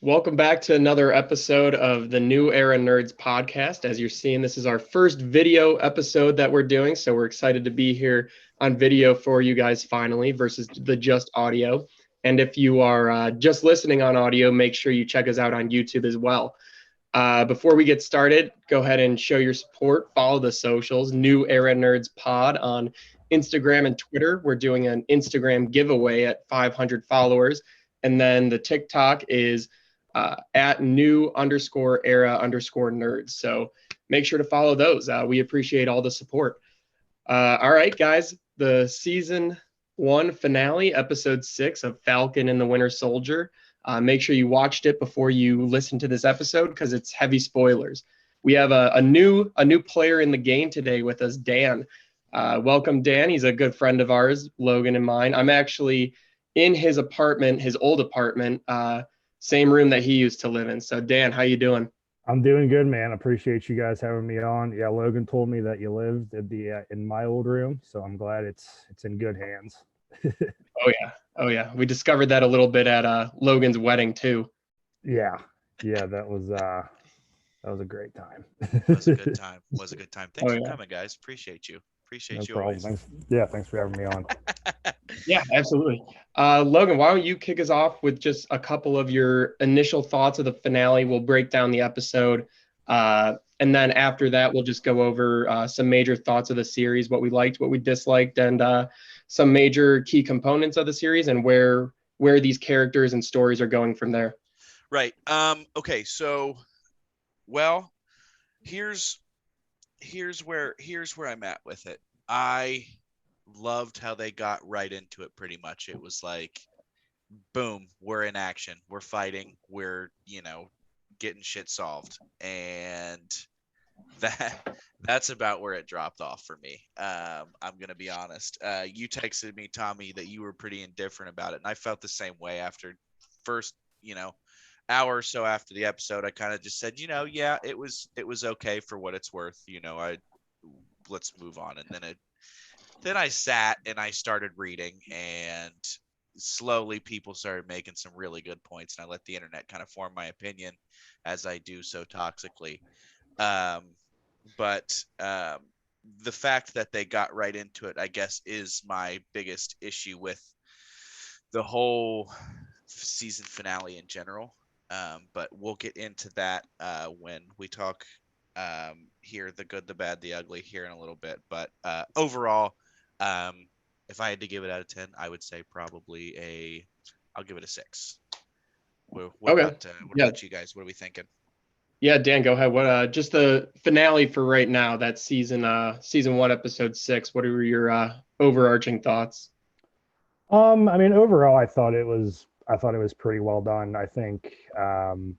Welcome back to another episode of the New Era Nerds podcast. As you're seeing, this is our first video episode that we're doing, so we're excited to be here on video for you guys finally versus the just audio. And if you are just listening on audio, make sure you check us out on YouTube as well. Before we get started, go ahead and show your support. Follow the socials, New Era Nerds Pod on Instagram and Twitter. We're doing an Instagram giveaway at 500 followers. And then the TikTok is at new_era_nerds. So make sure to follow those. We appreciate all the support. All right, guys, the season 1 finale, episode 6 of Falcon and the Winter Soldier. Make sure you watched it before you listen to this episode because it's heavy spoilers. We have a new player in the game today with us, Dan. Welcome, Dan. He's a good friend of ours, Logan and mine. I'm actually in his apartment, his old apartment, same room that he used to live in. So, Dan, how you doing? I'm doing good, man. Appreciate you guys having me on. Yeah, Logan told me that you lived at in my old room, so I'm glad it's in good hands. Oh yeah. We discovered that a little bit at Logan's wedding too. Yeah, that was a great time. Was a good time. Was a good time. Thanks for yeah. coming, guys. Appreciate you. Appreciate No you problem. always. Thanks for having me on. Yeah, absolutely. Logan, why don't you kick us off with just a couple of your initial thoughts of the finale? We'll break down the episode. And then after that, we'll just go over some major thoughts of the series, what we liked, what we disliked, and some major key components of the series and where these characters and stories are going from there. Right. Okay. So, well, here's where I'm at with it. I loved how they got right into it. Pretty much, it was like, boom, we're in action, we're fighting, we're getting shit solved, and that's about where it dropped off for me. I'm gonna be honest. You texted me, Tommy, that you were pretty indifferent about it, and I felt the same way after first hour or so after the episode. I kind of just said, yeah, it was okay for what it's worth. Let's move on. And then I sat and I started reading, and slowly people started making some really good points, and I let the internet kind of form my opinion, as I do so toxically. But the fact that they got right into it, I guess, is my biggest issue with the whole season finale in general. But we'll get into that when we talk here, the good, the bad, the ugly, here in a little bit. But overall, if I had to give it out of 10, I would say probably I'll give it a 6. What about you guys? What are we thinking? Yeah, Dan, go ahead. What just the finale for right now, that season 1, episode 6, what are your overarching thoughts? I mean, overall, I thought it was pretty well done. I think the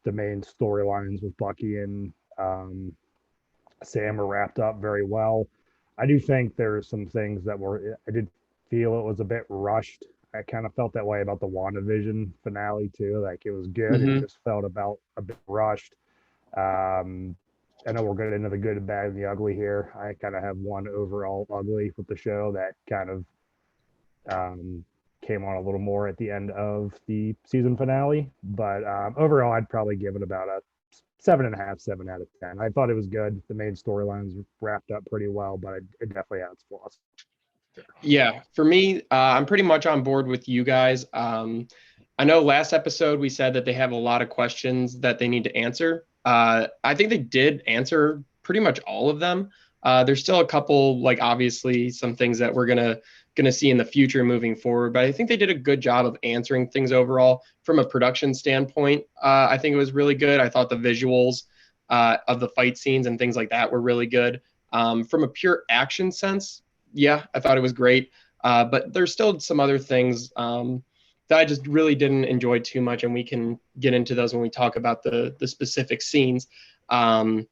main storylines with Bucky and Sam are wrapped up very well. I do think there's some things I did feel it was a bit rushed. I kind of felt that way about the WandaVision finale too. Like, it was good. Mm-hmm. It just felt about a bit rushed. Um, I know we're getting into the good, the bad, and the ugly here. I kind of have one overall ugly with the show that kind of came on a little more at the end of the season finale. But overall, I'd probably give it about a 7.5, 7 out of 10. I thought it was good. The main storylines wrapped up pretty well, but it definitely had its flaws. Yeah, for me, I'm pretty much on board with you guys. I know last episode we said that they have a lot of questions that they need to answer. I think they did answer pretty much all of them. There's still a couple, like obviously some things that we're gonna see in the future moving forward, but I think they did a good job of answering things overall from a production standpoint. I think it was really good. I thought the visuals of the fight scenes and things like that were really good. From a pure action sense, yeah, I thought it was great. But there's still some other things that I just really didn't enjoy too much, and we can get into those when we talk about the specific scenes. But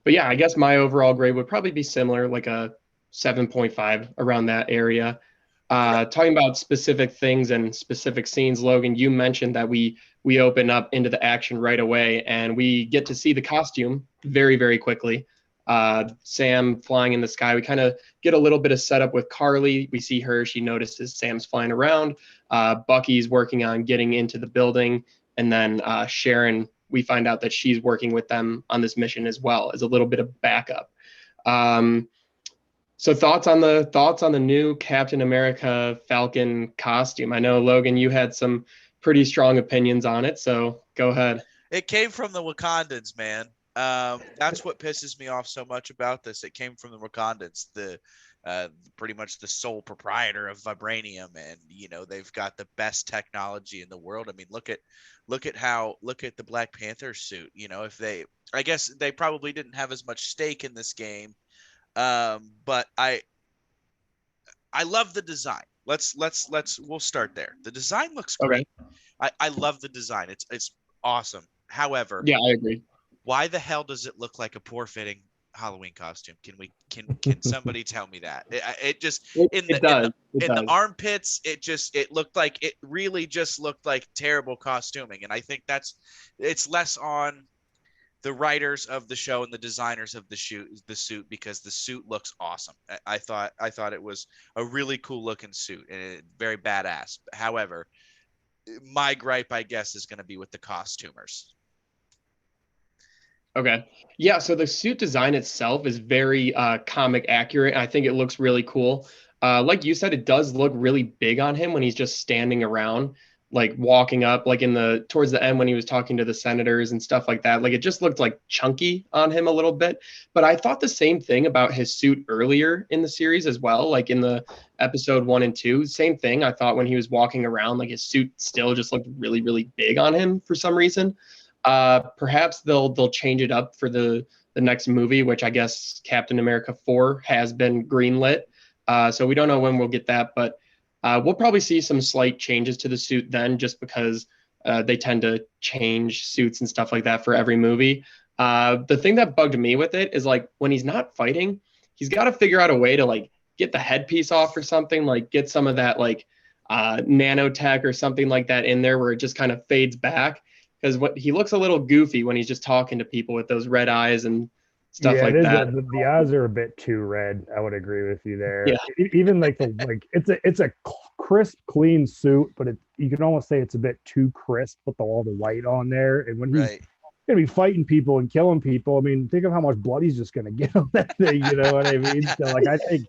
yeah, I guess my overall grade would probably be similar, like a 7.5, around that area. Talking about specific things and specific scenes, Logan, you mentioned that we open up into the action right away, and we get to see the costume very, very quickly. Sam flying in the sky. We kind of get a little bit of setup with Carly. We see her. She notices Sam's flying around. Bucky's working on getting into the building. And then Sharon, we find out that she's working with them on this mission as well as a little bit of backup. So thoughts on the new Captain America Falcon costume? I know, Logan, you had some pretty strong opinions on it, so go ahead. It came from the Wakandans, man. That's what pisses me off so much about this. It came from the Wakandans, pretty much the sole proprietor of vibranium, and they've got the best technology in the world. I mean, look at the Black Panther suit. I guess they probably didn't have as much stake in this game, but I love the design. We'll start there. The design looks great. Okay. I love the design. It's awesome. However, yeah, I agree. Why the hell does it look like a poor fitting Halloween costume? Can somebody tell me that? It just in the armpits, it looked like, it really just looked like terrible costuming. And I think it's less on the writers of the show and the designers of the suit, because the suit looks awesome. I thought it was a really cool looking suit and very badass. However, my gripe, I guess, is going to be with the costumers. Okay. Yeah, so the suit design itself is very comic accurate. I think it looks really cool. Like you said, it does look really big on him when he's just standing around, like walking up, like towards the end when he was talking to the senators and stuff like that. Like it just looked like chunky on him a little bit. But I thought the same thing about his suit earlier in the series as well, like in the episode 1 and 2. Same thing. I thought when he was walking around, like his suit still just looked really, really big on him for some reason. Perhaps they'll change it up for the next movie, which I guess Captain America 4 has been greenlit. So we don't know when we'll get that, but we'll probably see some slight changes to the suit then, just because they tend to change suits and stuff like that for every movie. The thing that bugged me with it is, like, when he's not fighting, he's got to figure out a way to, like, get the headpiece off or something, like get some of that, like, nanotech or something like that in there where it just kind of fades back. Because he looks a little goofy when he's just talking to people with those red eyes and stuff like that. The eyes are a bit too red. I would agree with you there. Yeah. Even like it's a crisp, clean suit, but you can almost say it's a bit too crisp with all the white on there. And when he's gonna be fighting people and killing people, I mean, think of how much blood he's just gonna get on that thing. You know what I mean? So, like, I think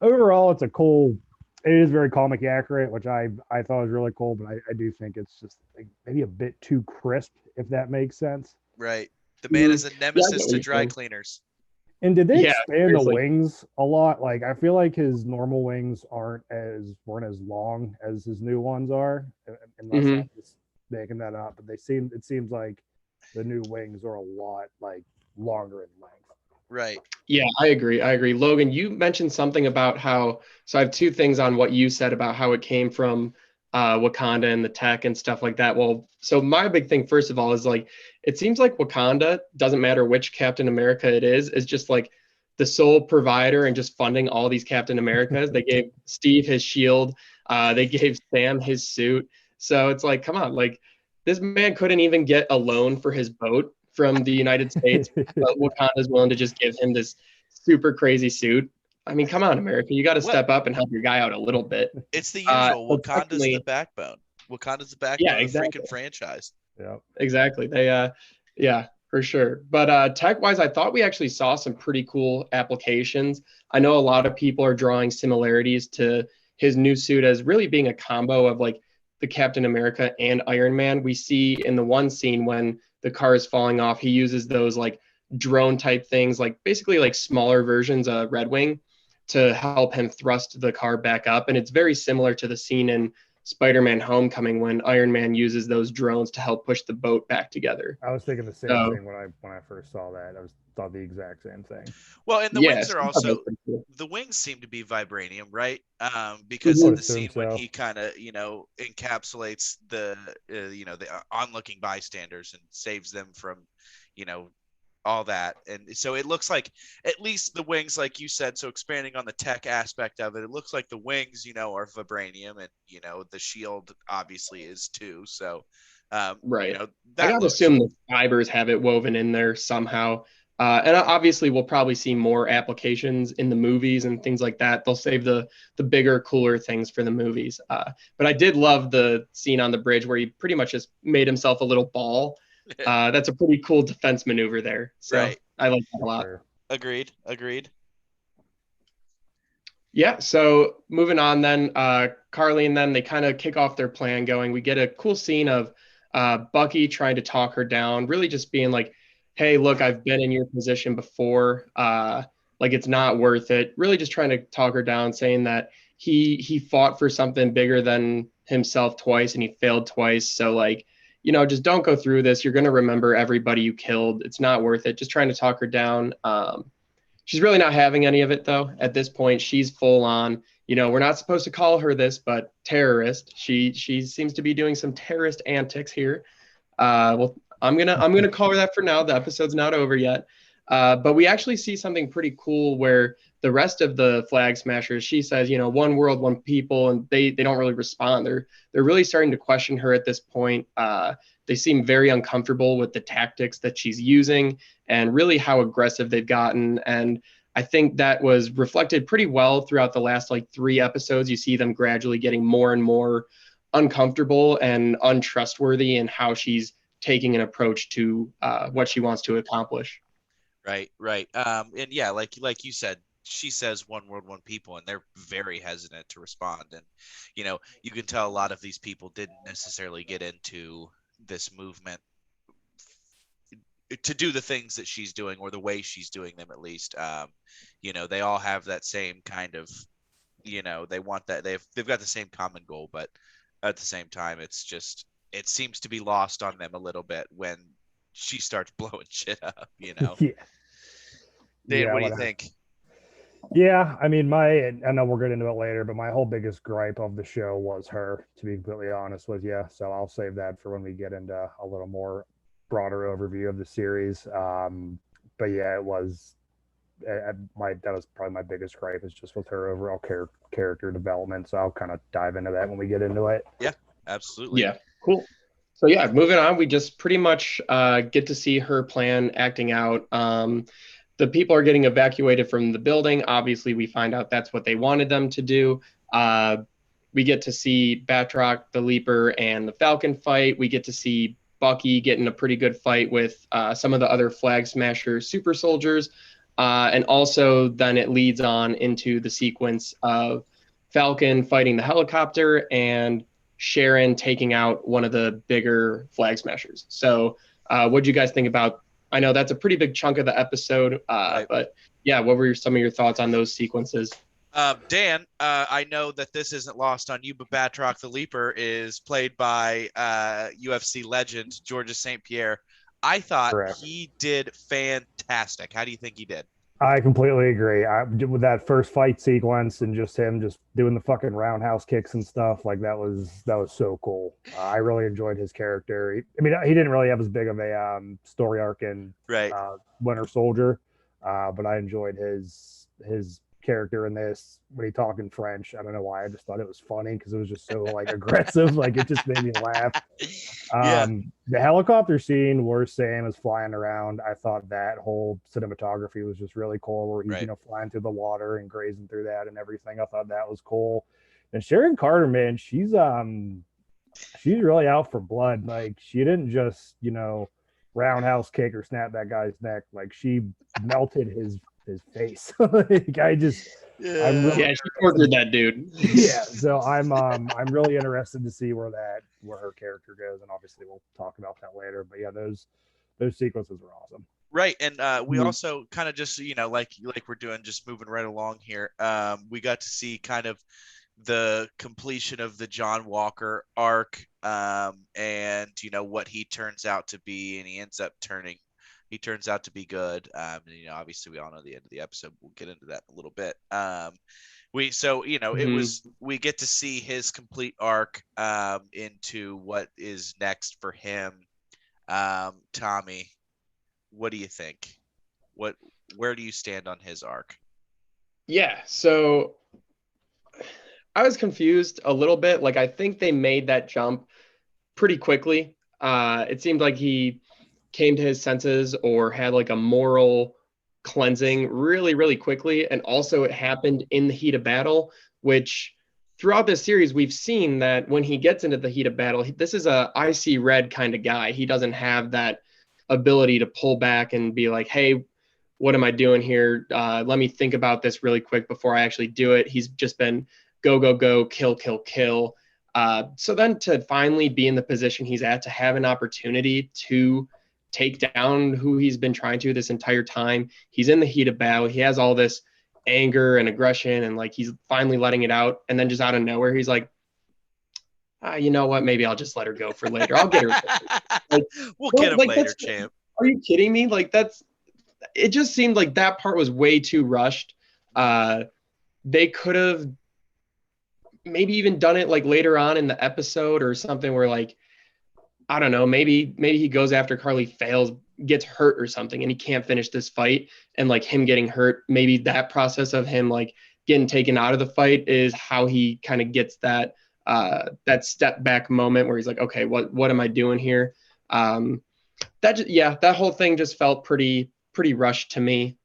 overall it's a cool. It is very comic accurate, which I thought was really cool, but I do think it's just, like, maybe a bit too crisp, if that makes sense. Right. The man is a nemesis to dry cleaners. And did they expand the wings a lot? Like, I feel like his normal wings weren't as long as his new ones are, unless I'm just making that up. But it seems like the new wings are a lot, like, longer in length. Right. Yeah, I agree. Logan, you mentioned something about so I have two things on what you said about how it came from Wakanda and the tech and stuff like that. Well, so my big thing, first of all, is, like, it seems like Wakanda, doesn't matter which Captain America it is just like the sole provider and just funding all these Captain Americas. They gave Steve his shield. They gave Sam his suit. So it's like, come on, like, this man couldn't even get a loan for his boat from the United States, but Wakanda's willing to just give him this super crazy suit. I mean, come on, America, you got to step up and help your guy out a little bit. It's the usual. Wakanda's the backbone. Wakanda's the backbone of the freaking franchise. Yeah, exactly. They, yeah, for sure. But tech-wise, I thought we actually saw some pretty cool applications. I know a lot of people are drawing similarities to his new suit as really being a combo of, like, the Captain America and Iron Man. We see in the one scene when the car is falling off, he uses those, like, drone type things, like basically like smaller versions of Red Wing, to help him thrust the car back up. And it's very similar to the scene in Spider-Man Homecoming when Iron Man uses those drones to help push the boat back together. I was thinking the same thing when I first saw that. Thought the exact same thing. Well, and the wings are also cool. The wings seem to be vibranium, right? Because of the scene when he kind of, encapsulates the onlooking bystanders and saves them from, all that. And so it looks like at least the wings, like you said, so expanding on the tech aspect of it, it looks like the wings, are vibranium, and, the shield obviously is too. So, right. I gotta assume the fibers have it woven in there somehow. And obviously, we'll probably see more applications in the movies and things like that. They'll save the bigger, cooler things for the movies. But I did love the scene on the bridge where he pretty much just made himself a little ball. That's a pretty cool defense maneuver there. So Right. I like that a lot. Sure. Agreed. Yeah, so moving on then, Carly and then they kind of kick off their plan going. We get a cool scene of Bucky trying to talk her down, really just being like, hey, look, I've been in your position before. Like it's not worth it. Really just trying to talk her down, saying that he fought for something bigger than himself twice and he failed twice. So like, just don't go through this. You're gonna remember everybody you killed. It's not worth it. Just trying to talk her down. She's really not having any of it though. At this point, she's full on. We're not supposed to call her this, but terrorist. She seems to be doing some terrorist antics here. Well, I'm gonna call her that for now. The episode's not over yet. But we actually see something pretty cool where the rest of the flag smashers, she says, one world, one people, and they don't really respond. They're really starting to question her at this point. They seem very uncomfortable with the tactics that she's using and really how aggressive they've gotten. And I think that was reflected pretty well throughout the last like 3 episodes. You see them gradually getting more and more uncomfortable and untrustworthy in how she's taking an approach to what she wants to accomplish. Right. And yeah, like you said, she says one world, one people, and they're very hesitant to respond. And you can tell a lot of these people didn't necessarily get into this movement to do the things that she's doing or the way she's doing them, at least. They all have that same kind of, they want that they've got the same common goal, but at the same time, it seems to be lost on them a little bit when she starts blowing shit up. Yeah. Dan, what do you think? Yeah, I mean, I know we'll get into it later, but my whole biggest gripe of the show was her, to be completely honest with you. So I'll save that for when we get into a little more broader overview of the series. But yeah, it was that was probably my biggest gripe, is just with her overall character development. So I'll kind of dive into that when we get into it. Yeah, absolutely. Yeah, cool. So yeah, moving on, we just pretty much get to see her plan acting out. The people are getting evacuated from the building. Obviously, we find out that's what they wanted them to do. We get to see Batroc, the Leaper, and the Falcon fight. We get to see Bucky getting a pretty good fight with some of the other Flag Smasher super soldiers. And also then it leads on into the sequence of Falcon fighting the helicopter and Sharon taking out one of the bigger Flag Smashers. So what do you guys think about? I know that's a pretty big chunk of the episode, Right. But yeah, what were some of your thoughts on those sequences? Dan, I know that this isn't lost on you, but Batroc the Leaper is played by UFC legend Georges St. Pierre. I thought Correct. he did fantastic. How do you think he did? I completely agree. With that first fight sequence and just him just doing the fucking roundhouse kicks and stuff, like that was so cool. I really enjoyed his character. He didn't really have as big of a story arc in Right. Winter Soldier, but I enjoyed his character in this when he talked in French. I don't know why. I just thought it was funny because it was just so like aggressive. Like it just made me laugh. Yeah. The helicopter scene where Sam is flying around, I thought that whole cinematography was just really cool, where he's Right. flying through the water and grazing through that and everything. I thought that was cool. And Sharon Carter, man, she's really out for blood. Like she didn't just roundhouse kick or snap that guy's neck. Like she melted his face. Like I'm really Yeah, she tortured that dude. yeah. So I'm really interested to see where her character goes, and obviously we'll talk about that later. But yeah, those sequences were awesome. Right. And we also kind of just, like we're doing, just moving right along here. We got to see kind of the completion of the John Walker arc, and what he turns out to be, and he turns out to be good. And, obviously we all know the end of the episode. We'll get into that in a little bit. We get to see his complete arc into what is next for him. Tommy, what do you think? Where do you stand on his arc? Yeah, so I was confused a little bit. Like I think they made that jump pretty quickly. It seemed like he came to his senses or had like a moral cleansing really, really quickly. And also it happened in the heat of battle, which throughout this series, we've seen that when he gets into the heat of battle, this is a I see red kind of guy. He doesn't have that ability to pull back and be like, hey, what am I doing here? Let me think about this really quick before I actually do it. He's just been go, go, go, kill, kill, kill. So then to finally be in the position he's at, to have an opportunity to take down who he's been trying to this entire time. He's in the heat of battle. He has all this anger and aggression, and like he's finally letting it out. And then just out of nowhere, he's like, you know what? Maybe I'll just let her go for later. I'll get her. Like, we'll get him like, later, champ. Are you kidding me? Like it just seemed like that part was way too rushed. They could have maybe even done it like later on in the episode or something where like, I don't know, maybe he goes after Carly, fails, gets hurt or something, and he can't finish this fight. And like him getting hurt, maybe that process of him like getting taken out of the fight is how he kind of gets that step back moment where he's like, okay, what am I doing here? That whole thing just felt pretty rushed to me.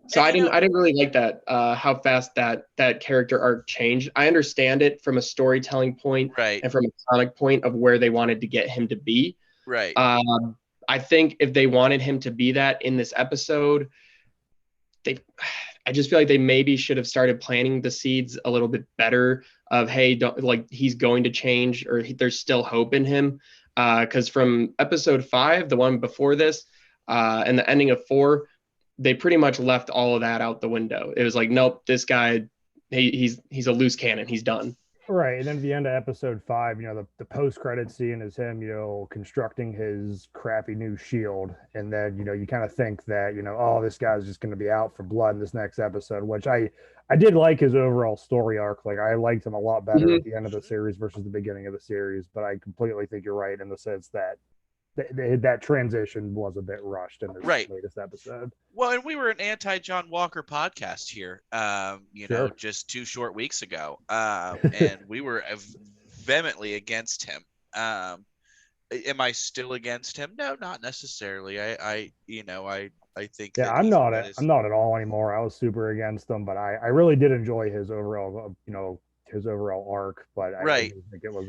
So I didn't really like that, how fast that character arc changed. I understand it from a storytelling point, right, and from a comic point of where they wanted to get him to be. Right. I think if they wanted him to be that in this episode, I just feel like they maybe should have started planting the seeds a little bit better of, hey, don't, like, he's going to change, or there's still hope in him. Because from episode 5, the one before this, and the ending of 4, they pretty much left all of that out the window. It was like, nope, this guy, he's a loose cannon. He's done. Right. And then at the end of episode 5, the post-credit scene is him, constructing his crappy new shield. And then, you kind of think that, oh, this guy's just going to be out for blood in this next episode, which I did like his overall story arc. Like, I liked him a lot better at the end of the series versus the beginning of the series. But I completely think you're right in the sense that that transition was a bit rushed in this latest episode. Well, and we were an anti-John Walker podcast here, know, just 2 short weeks ago, and we were vehemently against him. Am I still against him? No, not necessarily. I think. Yeah, I'm not at all anymore. I was super against him, but I really did enjoy his overall, his overall arc. But I didn't think it was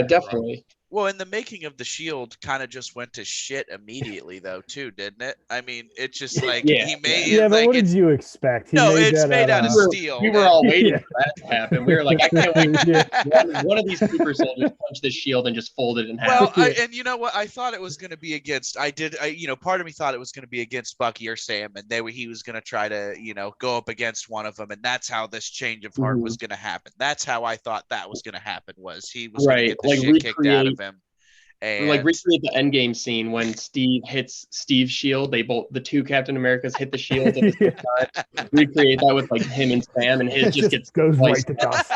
definitely. Well, and the making of the shield kind of just went to shit immediately, though, too, didn't it? I mean, it's just like he made. Yeah, but what did you expect? It's made out of steel. We were all waiting for that to happen. We were like, I can't wait. One of these super soldiers punch this shield and just fold it in half. Well, and you know what? I thought it was going to be against. Part of me thought it was going to be against Bucky or Sam, and he was going to try to, go up against one of them, and that's how this change of heart was going to happen. That's how I thought that was going to happen. Was he was going to get the shit kicked out of him. And like recreate the Endgame scene when Steve hits Steve's shield. The 2 Captain Americas hit the shield at the same time. Recreate that with like him and Sam, and his just goes right to dust.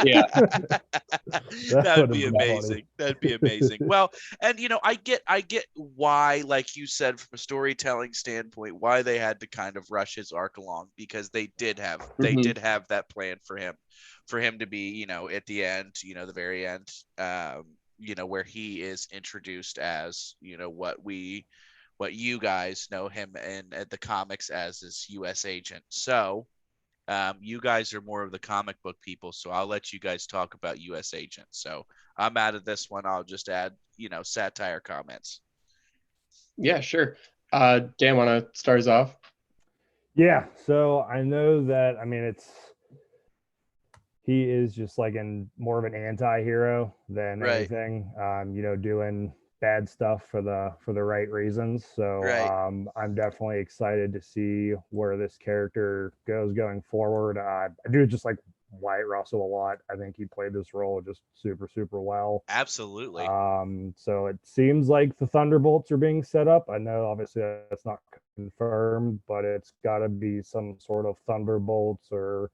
Yeah, that'd be amazing. That'd be amazing. Well, and I get why, like you said, from a storytelling standpoint, why they had to kind of rush his arc along, because they did have that plan for him to be, at the end, the very end. Where he is introduced as, what you guys know him in at the comics as his U.S. agent. So you guys are more of the comic book people, so I'll let you guys talk about U.S. agent. So I'm out of this one. I'll just add, satire comments. Yeah, sure. Dan, want to start us off? Yeah. So I know that, he is just like more of an anti-hero than anything, doing bad stuff for the right reasons. So I'm definitely excited to see where this character goes going forward. I do just like Wyatt Russell a lot. I think he played this role just super, super well. Absolutely. So it seems like the Thunderbolts are being set up. I know obviously that's not confirmed, but it's got to be some sort of Thunderbolts or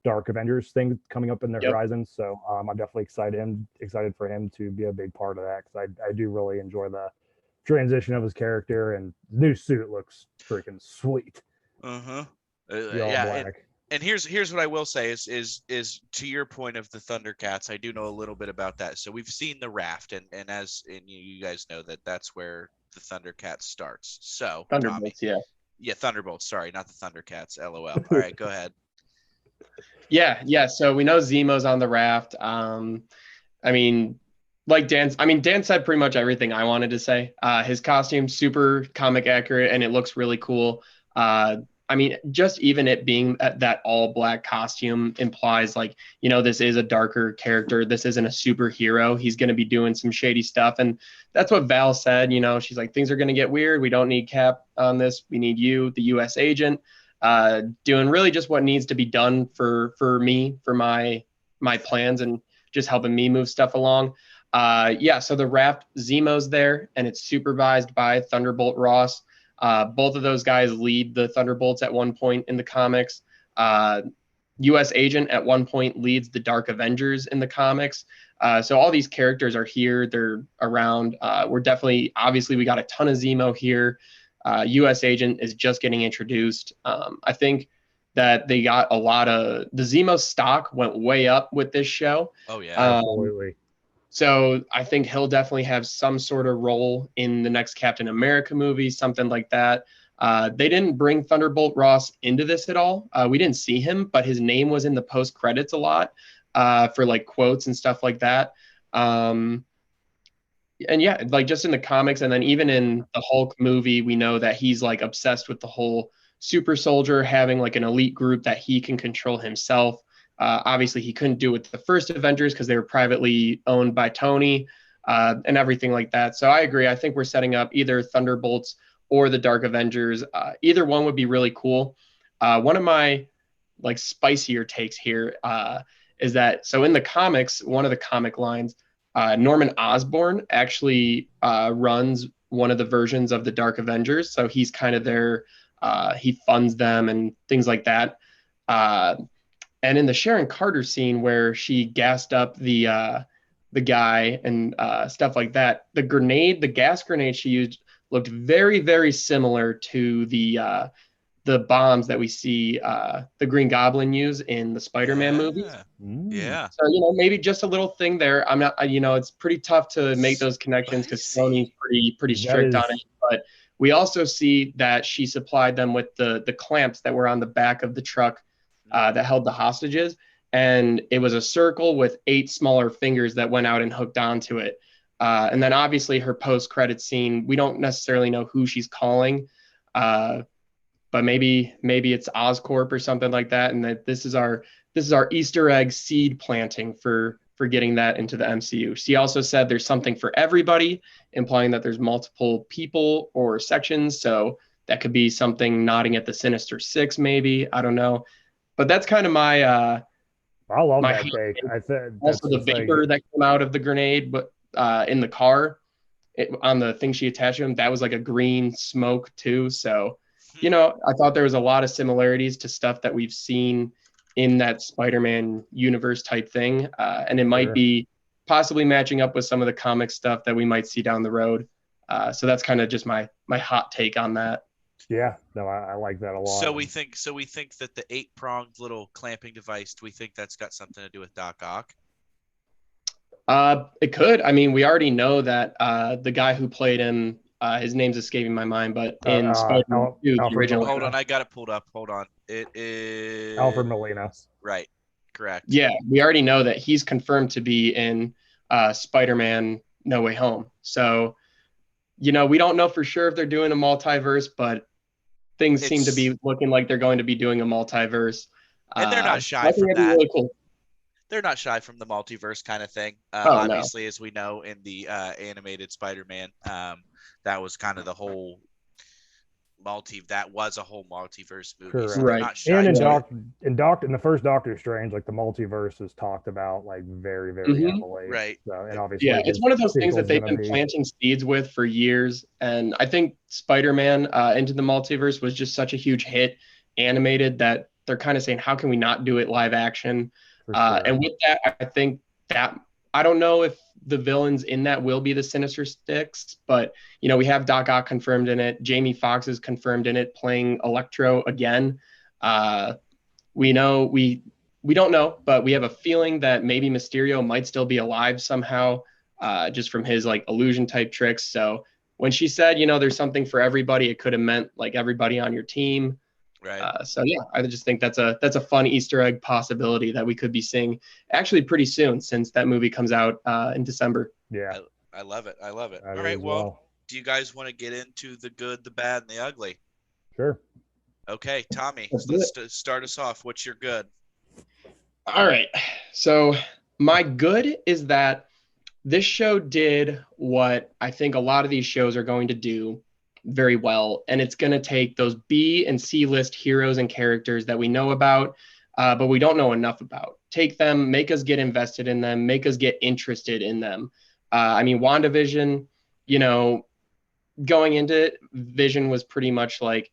Dark Avengers thing coming up in the horizon. So I'm definitely excited for him to be a big part of that, because I do really enjoy the transition of his character, and the new suit looks freaking sweet. Yeah, black. And here's what I will say is to your point of the Thundercats, I do know a little bit about that. So we've seen the raft, and you guys know that's where the Thundercats starts. So Tommy, Thunderbolts, yeah, Thunderbolts. Sorry, not the Thundercats. LOL. All right, go ahead. yeah. So we know Zemo's on the raft. I mean, Dan said pretty much everything I wanted to say. His costume super comic accurate, and it looks really cool. I mean, just even it being that all black costume implies like, this is a darker character. This isn't a superhero. He's going to be doing some shady stuff. And that's what Val said. She's like, things are going to get weird. We don't need Cap on this. We need you, the U.S. agent, doing really just what needs to be done for me, for my plans, and just helping me move stuff along. So the raft, Zemo's there, and it's supervised by Thunderbolt Ross. Both of those guys lead the Thunderbolts at one point in the comics. U.S. Agent at one point leads the Dark Avengers in the comics. So all these characters are here. They're around. We're definitely, obviously, we got a ton of Zemo here. U.S. Agent is just getting introduced. I think that they got a lot of the Zemo stock went way up with this show. Oh yeah, Absolutely. So I think he'll definitely have some sort of role in the next Captain America movie, something like that. They didn't bring Thunderbolt Ross into this at all. We didn't see him, but his name was in the post credits a lot for like quotes and stuff like that. And yeah, like just in the comics, and then even in the Hulk movie, we know that he's like obsessed with the whole super soldier having like an elite group that he can control himself. Obviously, he couldn't do it with the first Avengers because they were privately owned by Tony and everything like that. So I agree. I think we're setting up either Thunderbolts or the Dark Avengers. Either one would be really cool. One of my like spicier takes here is that so in the comics, one of the comic lines, Norman Osborn actually runs one of the versions of the Dark Avengers. So he's kind of their he funds them and things like that. And in the Sharon Carter scene where she gassed up the guy and stuff like that, the gas grenade she used looked very, very similar to the bombs that we see the Green Goblin use in the Spider-Man movies. Yeah. So maybe just a little thing there. I'm not, it's pretty tough to make those connections because Sony's pretty strict on it. But we also see that she supplied them with the clamps that were on the back of the truck that held the hostages, and it was a circle with 8 smaller fingers that went out and hooked onto it. And then obviously her post-credit scene, we don't necessarily know who she's calling, but maybe it's Oscorp or something like that, and that this is our Easter egg seed planting for getting that into the MCU. She also said there's something for everybody, implying that there's multiple people or sections, so that could be something nodding at the Sinister Six, maybe. I don't know. But that's kind of my I love my that take. I think also the vapor that came out of the grenade, but in the car, on the thing she attached to him, that was like a green smoke too. So, I thought there was a lot of similarities to stuff that we've seen in that Spider-Man universe type thing, and it might be possibly matching up with some of the comic stuff that we might see down the road. So that's kind of just my hot take on that. Yeah, no, I like that a lot. So we think that the 8-pronged little clamping device, do we think that's got something to do with Doc Ock? It could. I mean, we already know that the guy who played him, his name's escaping my mind, but in Spider-Man 2, the original. Hold on, I got it pulled up. Hold on. It is Alfred Molina. Right. Correct. Yeah, we already know that he's confirmed to be in Spider-Man No Way Home. So, we don't know for sure if they're doing a multiverse, but things seem to be looking like they're going to be doing a multiverse. And they're not shy from that. Really cool. They're not shy from the multiverse kind of thing. Obviously, no. As we know in the animated Spider-Man, that was kind of the whole that was a whole multiverse movie. Correct. So right. Not shy and in the first Doctor Strange, like the multiverse is talked about like very, very heavily. Right. So, and obviously, yeah, it's one of those things that they've been planting seeds with for years. And I think Spider-Man Into the Multiverse was just such a huge hit animated that they're kind of saying, how can we not do it live action? Sure. And with that, I think that I don't know if the villains in that will be the Sinister Six, but we have Doc Ock confirmed in it. Jamie Foxx is confirmed in it, playing Electro again. We know we don't know, but we have a feeling that maybe Mysterio might still be alive somehow, just from his like illusion type tricks. So when she said, there's something for everybody, it could have meant like everybody on your team. Right. So yeah, I just think that's a fun Easter egg possibility that we could be seeing actually pretty soon, since that movie comes out in December. Yeah, I love it. I love it. I All do right. as Well, well. do you guys want to get into the good, the bad, and the ugly? Sure. Okay, Tommy, Let's do let's it. start us off. What's your good? All right. So my good is that this show did what I think a lot of these shows are going to do very well, and it's going to take those B and C list heroes and characters that we know about, but we don't know enough about. Take them, make us get invested in them, make us get interested in them. I mean, WandaVision, you know, going into it, Vision was pretty much like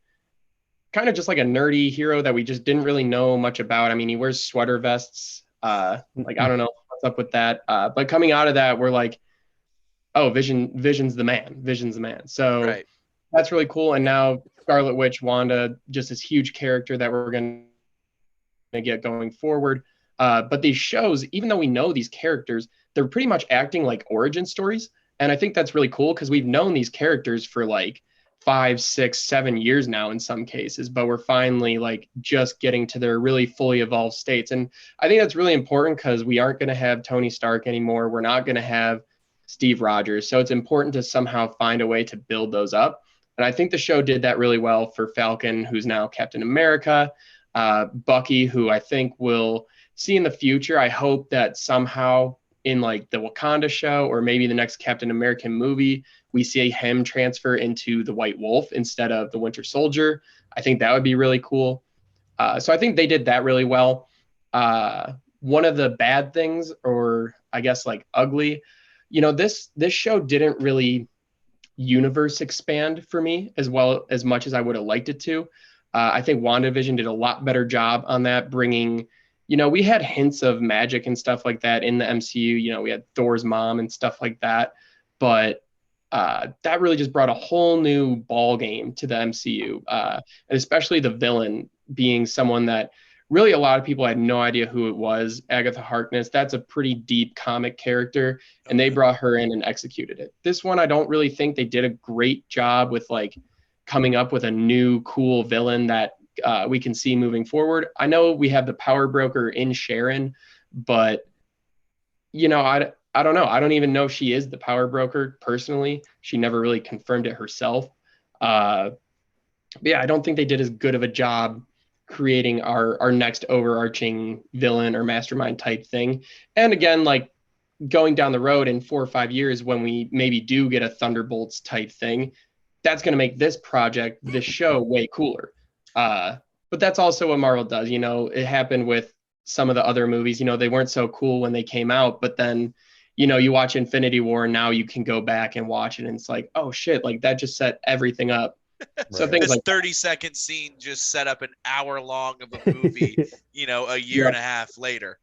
kind of just like a nerdy hero that we just didn't really know much about. I mean, he wears sweater vests. Like I don't know what's up with that. But coming out of that, we're like, oh, Vision's the man. Vision's the man. So Right. that's really cool. And now Scarlet Witch, Wanda, just this huge character that we're going to get going forward. But these shows, even though we know these characters, they're pretty much acting like origin stories. And I think that's really cool because we've known these characters for like 5, 6, 7 years now in some cases, but we're finally like just getting to their really fully evolved states. And I think that's really important because we aren't going to have Tony Stark anymore. We're not going to have Steve Rogers. So it's important to somehow find a way to build those up. And I think the show did that really well for Falcon, who's now Captain America, Bucky, who I think we'll see in the future. I hope that somehow in like the Wakanda show or maybe the next Captain American movie, we see him transfer into the White Wolf instead of the Winter Soldier. I think that would be really cool. So I think they did that really well. One of the bad things, or I guess like ugly, this show didn't really universe expand for me as well as much as I would have liked it to. I think WandaVision did a lot better job on that, bringing, we had hints of magic and stuff like that in the MCU. We had Thor's mom and stuff like that, but that really just brought a whole new ball game to the MCU, and especially the villain being someone that really a lot of people had no idea who it was. Agatha Harkness. That's a pretty deep comic character, and they Okay. brought her in and executed it. This one, I don't really think they did a great job with like coming up with a new cool villain that we can see moving forward. I know we have the power broker in Sharon, but I don't know. I don't even know if she is the power broker personally. She never really confirmed it herself. But yeah, I don't think they did as good of a job creating our next overarching villain or mastermind type thing. And again, like going down the road in 4 or 5 years when we maybe do get a Thunderbolts type thing, that's going to make this project, this show, way cooler. But that's also what Marvel does. It happened with some of the other movies. They weren't so cool when they came out, but then, you watch Infinity War and now you can go back and watch it and it's like, oh shit, like that just set everything up. So Right. things This like 30-second scene just set up an hour long of a movie, a year yeah, and a half later.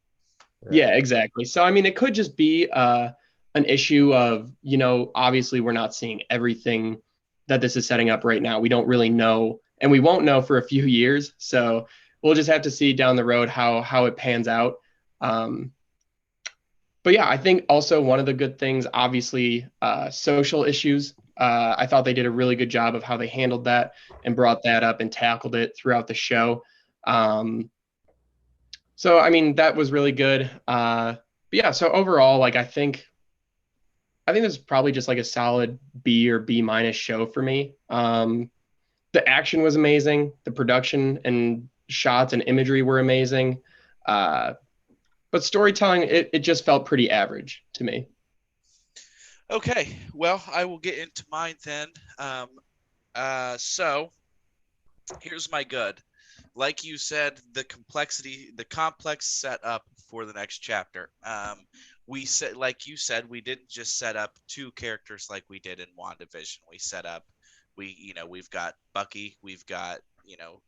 yeah, Right. exactly. So I mean, it could just be an issue of, obviously we're not seeing everything that this is setting up right now. We don't really know, and we won't know for a few years. So we'll just have to see down the road how it pans out. Um, but yeah, I think also one of the good things, obviously, social issues. I thought they did a really good job of how they handled that and brought that up and tackled it throughout the show. So I mean, that was really good. But yeah, so overall, like I think this is probably just like a solid B or B minus show for me. The action was amazing. The production and shots and imagery were amazing. Uh, but storytelling, it just felt pretty average to me. Okay, well, I will get into mine then. So here's my good. Like you said, the complex setup for the next chapter. We said, like you said, we didn't just set up two characters like we did in WandaVision. We set up, we've got Bucky, we've got,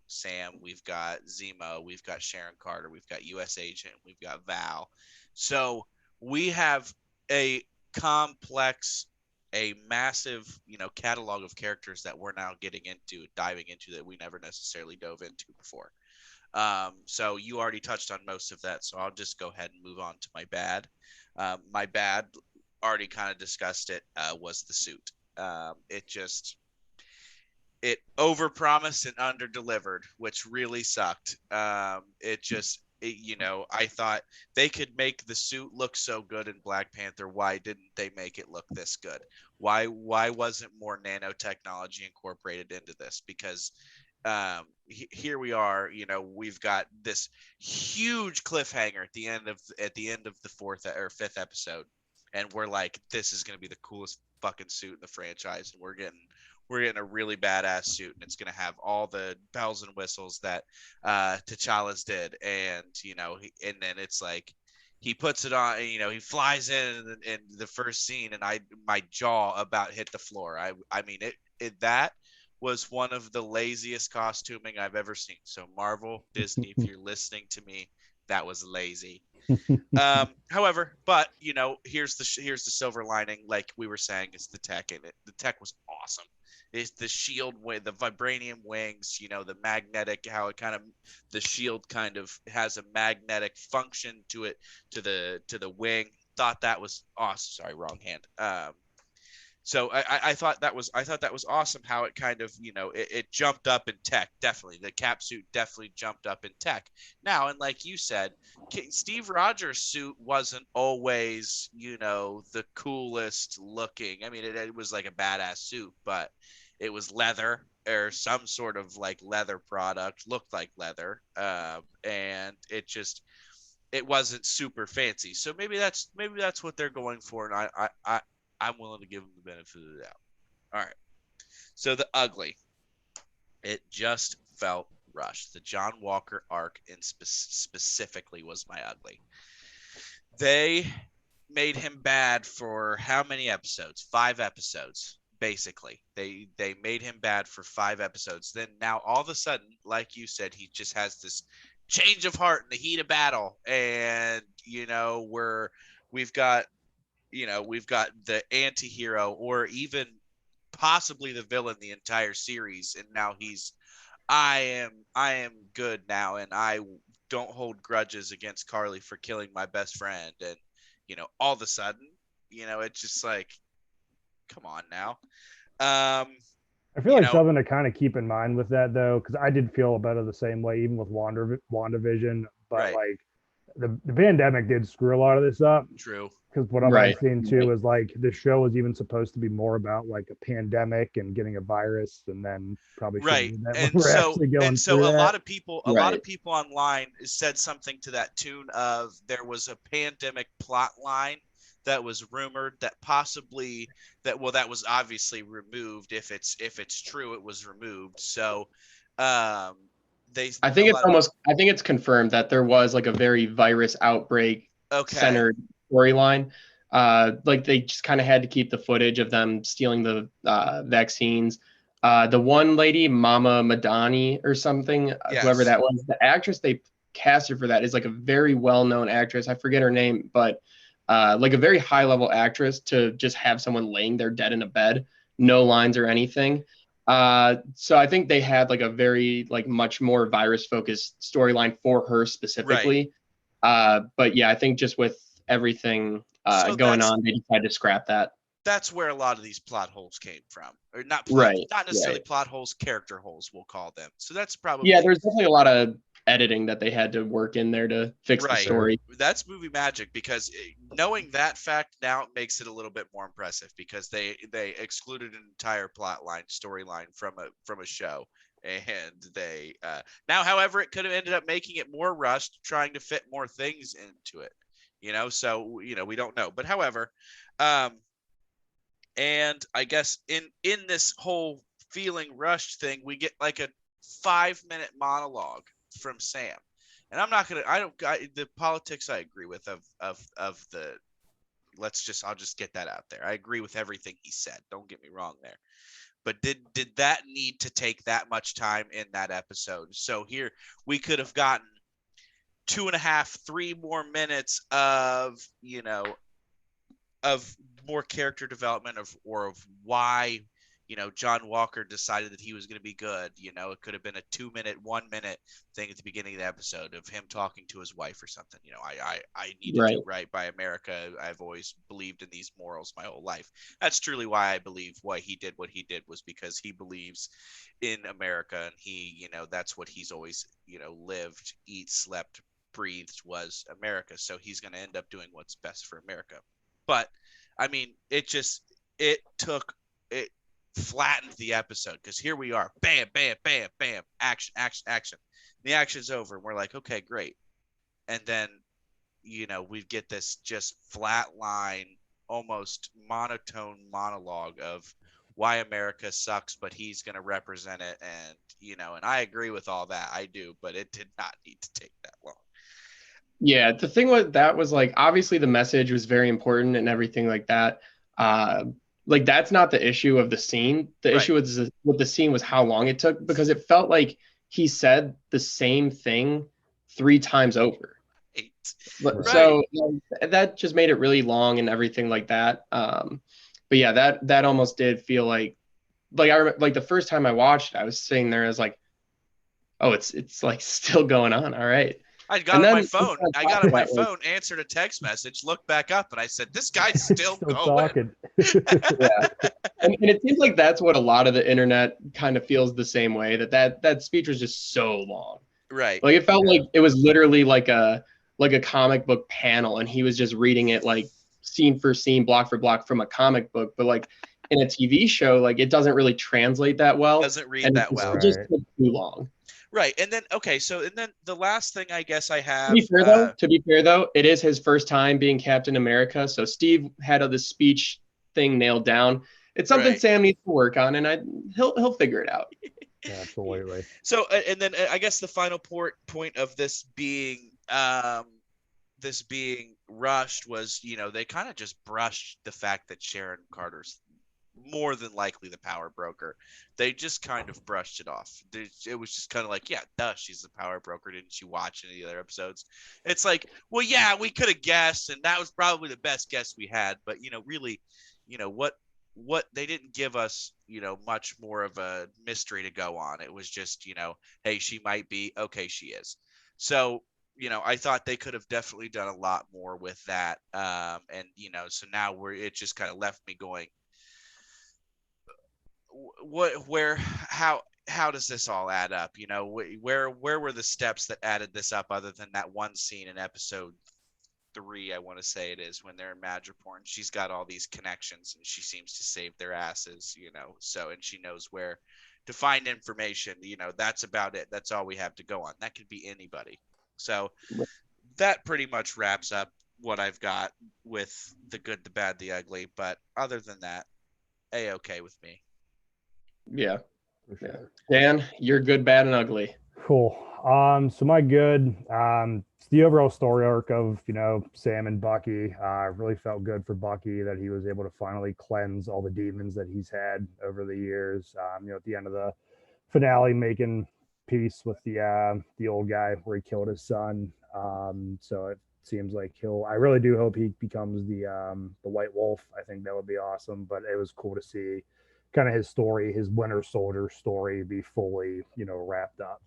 Sam, we've got Zemo, we've got Sharon Carter, we've got U.S. Agent, we've got Val. So we have a complex, a massive, catalog of characters that we're now diving into that we never necessarily dove into before. So you already touched on most of that, so I'll just go ahead and move on to my bad. My bad, already kind of discussed it, was the suit. It overpromised and underdelivered, which really sucked. I thought they could make the suit look so good in Black Panther. Why didn't they make it look this good? Why wasn't more nanotechnology incorporated into this? Because here we are, we've got this huge cliffhanger at the end of the fourth or fifth episode, and we're like, this is going to be the coolest fucking suit in the franchise, and we're getting a really badass suit, and it's going to have all the bells and whistles that T'Challa's did. And and then it's like he puts it on, and he flies in the first scene, and my jaw about hit the floor. I mean that was one of the laziest costuming I've ever seen. So Marvel, Disney, if you're listening to me, that was lazy. However, but here's the silver lining. Like we were saying, is the tech in it. The tech was awesome. It's the shield with the vibranium wings, the magnetic, how it kind of, the shield kind of has a magnetic function to it, to the wing. Thought that was awesome. Sorry, wrong hand. So I thought that was awesome how it kind of it jumped up in tech. Definitely the cap suit definitely jumped up in tech. Now, and like you said, Steve Rogers' suit wasn't always the coolest looking. I mean, it was like a badass suit, but it was leather or some sort of like leather product, looked like leather, and it wasn't super fancy. So maybe that's what they're going for, and I'm willing to give them the benefit of the doubt. All right. So the ugly, it just felt rushed. The John Walker arc specifically was my ugly. They made him bad for how many episodes? 5 episodes, basically. They made him bad for 5 episodes. Then now all of a sudden, like you said, he just has this change of heart in the heat of battle, and we've got the anti-hero or even possibly the villain the entire series, and now I am good now, and I don't hold grudges against Carly for killing my best friend. And all of a sudden, it's just like, come on now. I feel like something to kind of keep in mind with that, though, because I did feel about it the same way, even with WandaVision. But right. like the pandemic did screw a lot of this up. True. Because what I've seen too is like the show was even supposed to be more about like a pandemic and getting a virus, and then probably right. And so a lot of people online said something to that tune of there was a pandemic plot line that was rumored that possibly that was obviously removed. If it's true, it was removed. So I think it's confirmed that there was like a very virus outbreak centered storyline. Like they just kind of had to keep the footage of them stealing the vaccines. The one lady, Mama Madani or something, whoever that was, the actress they casted for that is like a very well-known actress. I forget her name, but like a very high-level actress to just have someone laying there dead in a bed, no lines or anything. So I think they had like a very like much more virus-focused storyline for her specifically. Right. But yeah, I think just with everything going on, they decided to scrap that. That's where a lot of these plot holes came from, or not necessarily plot holes, character holes, we'll call them. So that's probably there's definitely a lot of editing that they had to work in there to fix the story. That's movie magic, because knowing that fact now makes it a little bit more impressive, because they excluded an entire plot line storyline from a show, and they now, however, it could have ended up making it more rushed, trying to fit more things into it. So we don't know, but however, and I guess in this whole feeling rushed thing, we get like a 5-minute monologue from Sam. And the politics I agree with of the, I'll just get that out there. I agree with everything he said. Don't get me wrong there. But did that need to take that much time in that episode? So here we could have gotten 2.5, 3 more minutes of more character development of why John Walker decided that he was going to be good. It could have been a 2-minute, 1-minute thing at the beginning of the episode of him talking to his wife or something. I need to do right by America. I've always believed in these morals my whole life. That's truly why I believe why he did what he did was because he believes in America, and he, that's what he's always, lived, eat, slept, breathed was America. So he's going to end up doing what's best for America. But I mean, it flattened the episode, because here we are, bam, bam, bam, bam, action, action, action. The action's over, and we're like, okay, great. And then, we get this just flat line, almost monotone monologue of why America sucks, but he's going to represent it. And, and I agree with all that. I do, but it did not need to take that long. Yeah, the thing with that was, like, obviously the message was very important and everything like that. Like, that's not the issue of the scene. The issue with the scene was how long it took, because it felt like he said the same thing 3 times over. So that just made it really long and everything like that. But yeah, that almost did feel like I remember, like, the first time I watched it, I was sitting there, I was like, oh, it's like still going on. All right. I got on my phone, answered a text message, looked back up, and I said, "This guy's still going." Talking. Yeah, and it seems like that's what a lot of the internet kind of feels the same way. That speech was just so long. Right. Like, it felt like it was literally like a comic book panel, and he was just reading it like scene for scene, block for block from a comic book. But like in a TV show, like, it doesn't really translate that well. Doesn't read that well. It just took too long. Right. And then, and then the last thing I guess I have. To be fair though, it is his first time being Captain America. So Steve had the speech thing nailed down. It's something Sam needs to work on, and he'll figure it out. Absolutely. So, and then I guess the final point of this being rushed was, they kind of just brushed the fact that Sharon Carter's more than likely the power broker. They just kind of brushed it off. It was just kind of like, yeah, duh, she's the power broker. Didn't you watch any of the other episodes? It's like, well, yeah, we could have guessed, and that was probably the best guess we had. But really, what they didn't give us, much more of a mystery to go on. It was just, hey, she might be, okay, she is. So, I thought they could have definitely done a lot more with that. And so now it just kind of left me going, how does this all add up? Where were the steps that added this up, other than that one scene in episode 3, I want to say it is, when they're in Madripoor, and she's got all these connections and she seems to save their asses, so, and she knows where to find information. That's about it. That's all we have to go on. That could be anybody. So that pretty much wraps up what I've got with the good, the bad, the ugly. But other than that, A-okay with me. Yeah. Dan, you're good, bad, and ugly. Cool. So my good, it's the overall story arc of, Sam and Bucky. Really felt good for Bucky that he was able to finally cleanse all the demons that he's had over the years. At the end of the finale, making peace with the old guy where he killed his son. So it seems like I really do hope he becomes the White Wolf. I think that would be awesome. But it was cool to see kind of his story, his Winter Soldier story, be fully, wrapped up.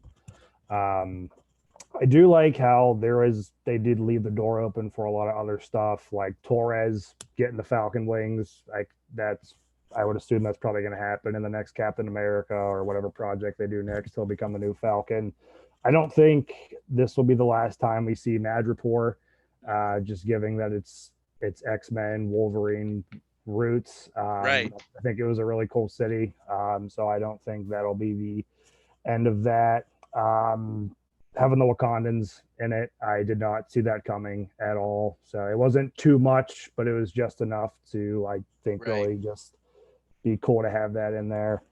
I do like how they did leave the door open for a lot of other stuff, like Torres getting the Falcon wings. I would assume that's probably going to happen in the next Captain America or whatever project they do next. He'll become the new Falcon. I don't think this will be the last time we see Madripoor, just giving that it's X-Men, Wolverine roots. I think it was a really cool city. So I don't think that'll be the end of that. Having the Wakandans in it, I did not see that coming at all. So it wasn't too much, but it was just enough to, I think, really just be cool to have that in there.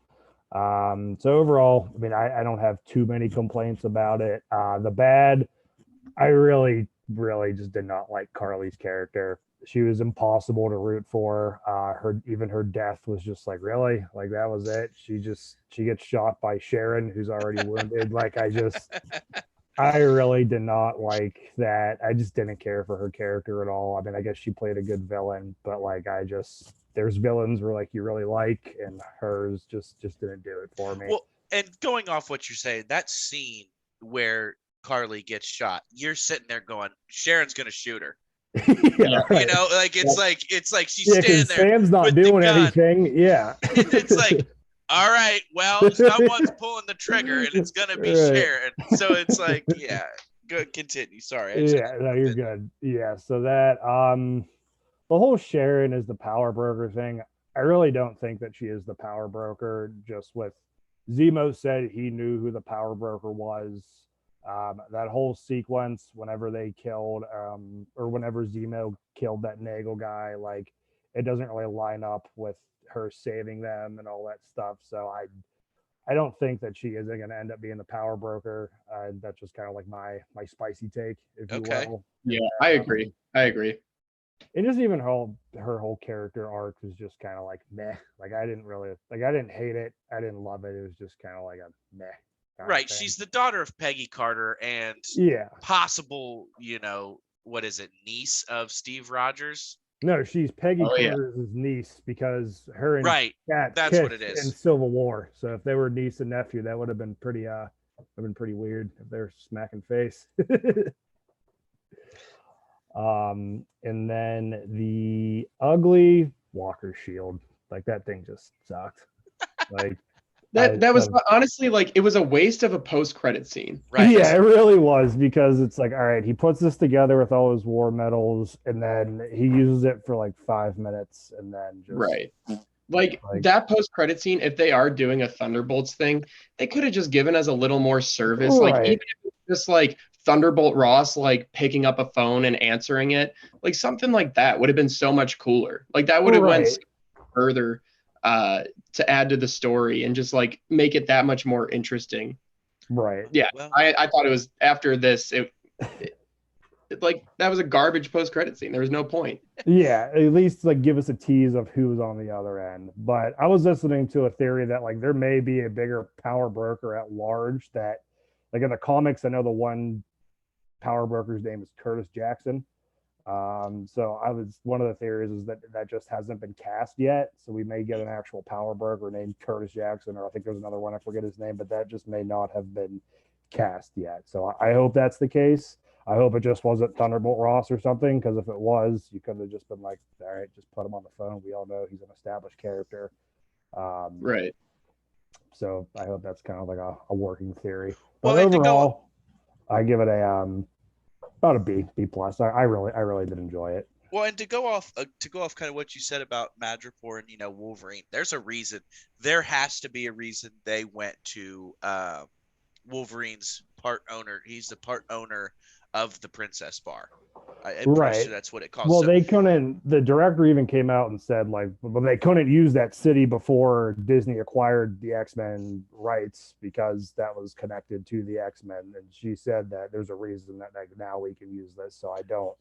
So overall, I mean, I don't have too many complaints about it. The bad, I really, really just did not like Carly's character. She was impossible to root for. Her death was just like, really? Like, that was it? She gets shot by Sharon, who's already wounded. Like, I really did not like that. I just didn't care for her character at all. I mean, I guess she played a good villain, but like, there's villains where like you really like, and hers just didn't do it for me. Well, and going off what you're saying, that scene where Carly gets shot, you're sitting there going, Sharon's gonna shoot her. Yeah, right. You know, like it's like she's Yeah, standing because there Sam's not with the doing gun. anything. Yeah. It's like, all right, well, someone's pulling the trigger, and it's gonna be Right. Sharon. So it's like, yeah, good, continue. Sorry. Yeah, no, you're good. Yeah, so that the whole Sharon is the power broker thing. I really don't think that she is the power broker. Just with Zemo said he knew who the power broker was. That whole sequence, whenever they killed, or whenever Zemo killed that Nagel guy, like it doesn't really line up with her saving them and all that stuff. So I don't think that she is going to end up being the power broker. That's just kind of like my spicy take, if you will. Yeah, I agree. And just even her whole character arc was just kind of like meh. Like I didn't hate it. I didn't love it. It was just kind of like a meh. Right. She's the daughter of Peggy Carter and possible, what is it, niece of Steve Rogers? No, she's Peggy Carter's niece because her and Cat that's what it is in Civil War. So if they were niece and nephew, that would have been pretty weird if they were smacking face. And then the ugly Walker shield, like that thing just sucked. Like that was honestly like it was a waste of a post-credit scene. Right. Yeah, it really was, because it's like, all right, he puts this together with all his war medals, and then he uses it for like 5 minutes, and then just like that post-credit scene. If they are doing a Thunderbolts thing, they could have just given us a little more service. Like even if it's just like Thunderbolt Ross like picking up a phone and answering it, like something like that would have been so much cooler. Like that would have went further to add to the story and just like make it that much more interesting. Right. Yeah. Well, I thought it was after this, it like that was a garbage post-credit scene. There was no point. Yeah, at least like give us a tease of who's on the other end. But I was listening to a theory that like there may be a bigger power broker at large, that like in the comics, I know the one power broker's name is Curtis Jackson. So one of the theories is that just hasn't been cast yet. So we may get an actual power broker named Curtis Jackson, or I think there's another one, I forget his name, but that just may not have been cast yet. So I hope that's the case. I hope it just wasn't Thunderbolt Ross or something, because if it was, you could have just been like, all right, just put him on the phone. We all know he's an established character. Right. So I hope that's kind of like a working theory. Well, but overall, I give it about a B plus. I really did enjoy it. Well, and to go off kind of what you said about Madripoor and Wolverine, there's a reason. There has to be a reason they went to Wolverine's part owner. He's the part owner of the Princess Bar. I'm pretty sure that's what it calls. Well, they couldn't. The director even came out and said like, well, they couldn't use that city before Disney acquired the X-Men rights because that was connected to the X-Men. And she said that there's a reason that like now we can use this. So I don't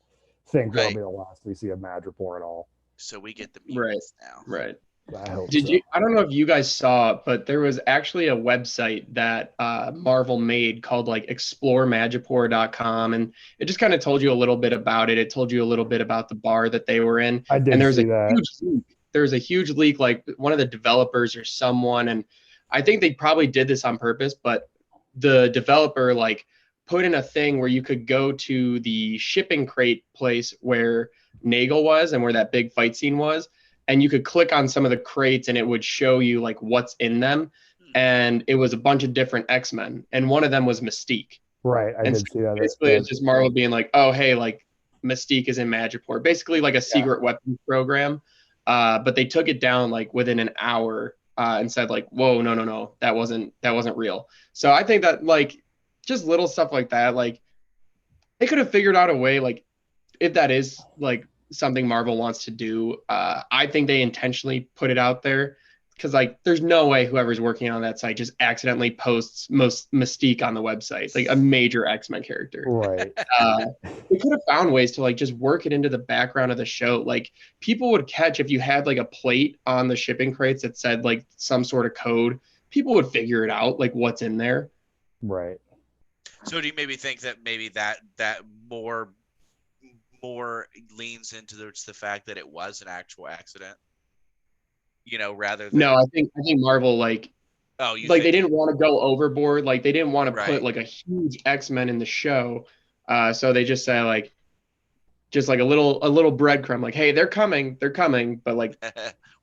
think that'll be the last we see of Madripoor at all. So we get the mutants now. Right. I hope I don't know if you guys saw, but there was actually a website that Marvel made called like exploremadripoor.com, and it just kind of told you a little bit about it. It told you a little bit about the bar that they were in. I did see that. There's a huge leak, like one of the developers or someone, and I think they probably did this on purpose, but the developer like put in a thing where you could go to the shipping crate place where Nagel was and where that big fight scene was, and you could click on some of the crates and it would show you like what's in them. And it was a bunch of different X-Men. And one of them was Mystique. Right. I did see that. Basically, it's just Marvel being like, oh, hey, like Mystique is in Madripoor. Basically like a secret weapons program. But they took it down like within an hour and said like, whoa, no, that wasn't real. So I think that like just little stuff like that, like they could have figured out a way, like if that is like something Marvel wants to do. I think they intentionally put it out there because like there's no way whoever's working on that site just accidentally posts Mystique on the website, like a major X-Men character. Right. They could have found ways to like just work it into the background of the show. Like people would catch if you had like a plate on the shipping crates that said like some sort of code, people would figure it out, like what's in there. Right. So do you maybe think that maybe that more leans into the fact that it was an actual accident? rather than. No, I think Marvel Oh, you like think they didn't want to go overboard. Like they didn't want to right? put like a huge X-Men in the show. So they just say like just like a little breadcrumb, like, hey, they're coming, but like